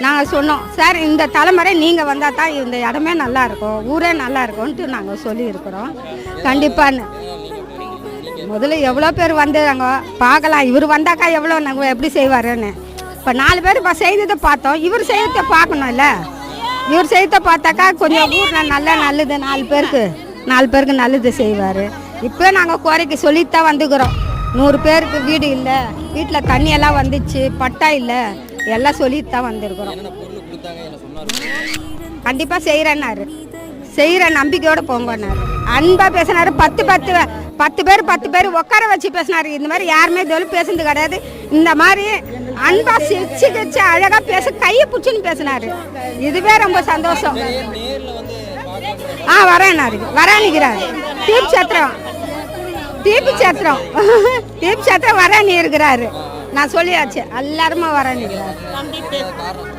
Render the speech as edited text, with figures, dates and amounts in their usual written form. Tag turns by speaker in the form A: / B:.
A: நாங்கள் சொன்னோம், சார் இந்த தலைமுறை நீங்கள் வந்தால் தான் இந்த இடமே நல்லாயிருக்கும், ஊரே நல்லா இருக்கும்ன்ட்டு நாங்கள் சொல்லியிருக்கிறோம். கண்டிப்பாக முதல்ல எவ்வளோ பேர் வந்துடுறாங்க பார்க்கலாம், இவர் வந்தாக்கா எவ்வளோ நாங்கள் எப்படி செய்வாருன்னு. இப்போ 4 பேர் இப்போ செய்ததை பார்த்தோம், இவர் செய்யறதை பார்க்கணும்ல. இவர் செய்யறதை பார்த்தாக்கா கொஞ்சம் ஊரில் நல்லது 4 பேருக்கு நல்லது செய்வார். இப்போ நாங்கள் கோரிக்கை சொல்லித்தான் வந்துக்கிறோம். 100 பேருக்கு வீடு இல்லை, வீட்டில் தண்ணியெல்லாம் வந்துச்சு, பட்டா இல்லை, எல்லாம் சொல்லிட்டு தான் வந்திருக்கிறோம். கண்டிப்பாக செய்கிறேன்னாரு, செய்கிற நம்பிக்கையோடு போங்கன்னாரு. அன்பாக பேசினார். 10 பேர் உட்கார வச்சு பேசினார். இந்த மாதிரி யாருமே இதுவரை பேசுனது கிடையாது. இந்த மாதிரி அன்பாக சிரிச்சு அழகாக கையை பிடிச்சின்னு பேசினார். இதுவே ரொம்ப சந்தோஷம். வரானிக்கிறார். தீபி சத்திரம் வரானி இருக்கிறாரு. நான் சொல்லியாச்சு, எல்லாருமே வரானிக்கிறார்.